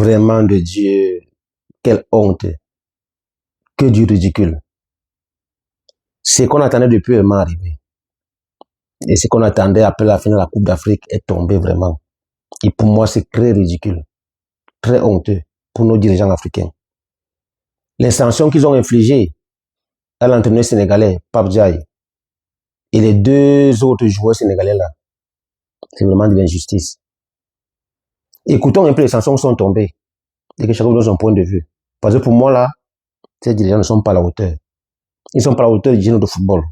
Vraiment de Dieu, quelle honte, que du ridicule. Ce qu'on attendait depuis est arrivé. Et ce qu'on attendait après la fin de la Coupe d'Afrique est tombé vraiment. Et pour moi, c'est très ridicule, très honteux pour nos dirigeants africains. Les sanctions qu'ils ont infligées à l'entraîneur sénégalais, Pape Diaye, et les deux autres joueurs sénégalais là, c'est vraiment de l'injustice. Écoutons un peu les sanctions qui sont tombées et que chacun donne son point de vue. Parce que pour moi là, ces dirigeants ne sont pas à la hauteur. Ils ne sont pas à la hauteur du génie de football.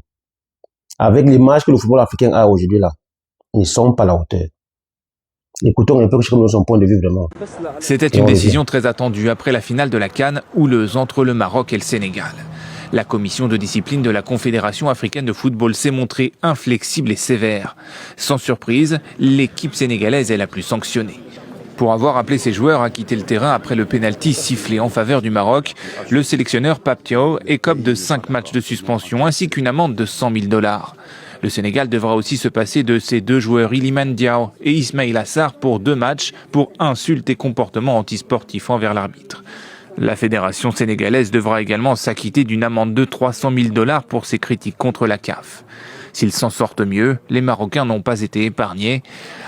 Avec l'image que le football africain a aujourd'hui là, ils ne sont pas à la hauteur. Écoutons un peu que chacun donne son point de vue vraiment. C'était une décision très attendue après la finale de la CAN houleuse entre le Maroc et le Sénégal. La commission de discipline de la Confédération africaine de football s'est montrée inflexible et sévère. Sans surprise, l'équipe sénégalaise est la plus sanctionnée. Pour avoir appelé ses joueurs à quitter le terrain après le pénalty sifflé en faveur du Maroc, le sélectionneur Pape Thiaw écope de 5 matchs de suspension ainsi qu'une amende de 100 000 $. Le Sénégal devra aussi se passer de ses deux joueurs Iliman Diaw et Ismaïla Sarr pour 2 matchs pour insultes et comportements antisportifs envers l'arbitre. La fédération sénégalaise devra également s'acquitter d'une amende de 300 000 $ pour ses critiques contre la CAF. S'ils s'en sortent mieux, les Marocains n'ont pas été épargnés.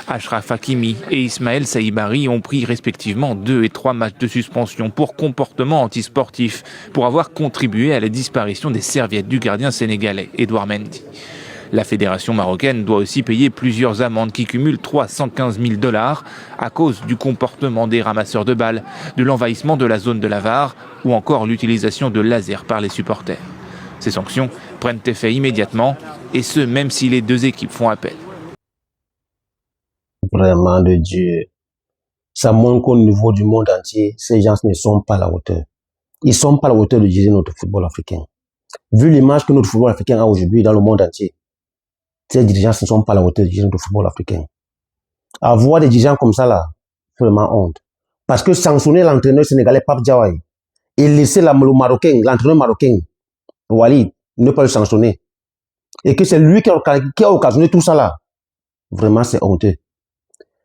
Achraf Hakimi et Ismaël Saïbari ont pris respectivement 2 et 3 matchs de suspension pour comportement antisportif, pour avoir contribué à la disparition des serviettes du gardien sénégalais, Edouard Mendy. La fédération marocaine doit aussi payer plusieurs amendes qui cumulent 315 000 $ à cause du comportement des ramasseurs de balles, de l'envahissement de la zone de la VAR ou encore l'utilisation de lasers par les supporters. Ces sanctions prennent effet immédiatement, et ce même si les deux équipes font appel. Vraiment de Dieu. Ça montre qu'au niveau du monde entier, ces gens ne sont pas à la hauteur. Ils ne sont pas à la hauteur de diriger notre football africain. Vu l'image que notre football africain a aujourd'hui dans le monde entier, ces dirigeants ne sont pas à la hauteur de diriger notre football africain. Avoir des dirigeants comme ça là, c'est vraiment honte. Parce que sanctionner l'entraîneur sénégalais Pape Diaye et laisser l'entraîneur marocain, Walid, ne pas le sanctionner, et que c'est lui qui a occasionné tout ça là, vraiment c'est honteux.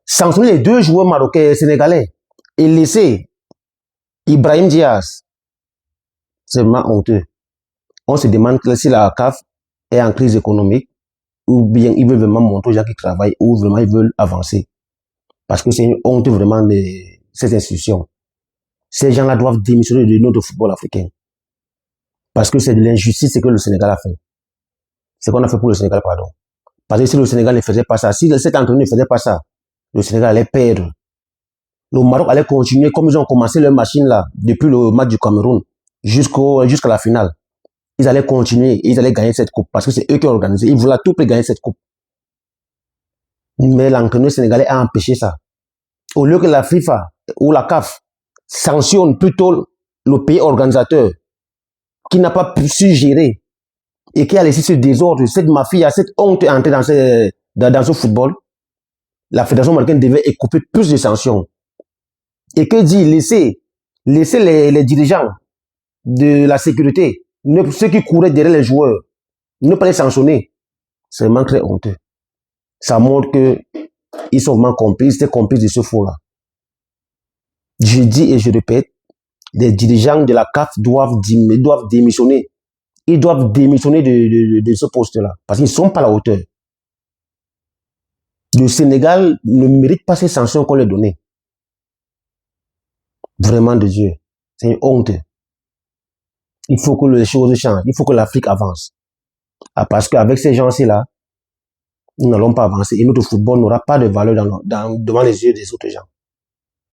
Sanctionner les deux joueurs marocains et sénégalais et laisser Ibrahim Diaz, c'est vraiment honteux. On se demande si la CAF est en crise économique ou bien ils veulent vraiment montrer aux gens qui travaillent ou vraiment ils veulent avancer. Parce que c'est une honte vraiment de ces institutions. Ces gens-là doivent démissionner de notre football africain. Parce que c'est de l'injustice ce que le Sénégal a fait. Ce qu'on a fait pour le Sénégal, pardon. Parce que si le Sénégal ne faisait pas ça, si cet entraîneur ne faisait pas ça, le Sénégal allait perdre. Le Maroc allait continuer comme ils ont commencé leur machine là, depuis le match du Cameroun, jusqu'à la finale. Ils allaient continuer et ils allaient gagner cette coupe parce que c'est eux qui ont organisé. Ils voulaient tout pour gagner cette coupe. Mais l'entraîneur sénégalais a empêché ça. Au lieu que la FIFA ou la CAF sanctionne plutôt le pays organisateur qui n'a pas su gérer et qui a laissé ce désordre, cette mafia, cette honte entrer dans ce football, la fédération marocaine devait écouper plus de sanctions. Et que dit laisser les dirigeants de la sécurité, ceux qui couraient derrière les joueurs, ne pas les sanctionner, c'est vraiment très honteux. Ça montre qu'ils sont vraiment complices, c'est complice de ce faux-là. Je dis et je répète, les dirigeants de la CAF doivent démissionner. Ils doivent démissionner de ce poste-là, parce qu'ils ne sont pas à la hauteur. Le Sénégal ne mérite pas ces sanctions qu'on leur donnait. Vraiment de Dieu, c'est une honte. Il faut que les choses changent, il faut que l'Afrique avance. Parce qu'avec ces gens-ci-là, nous n'allons pas avancer et notre football n'aura pas de valeur devant les yeux des autres gens.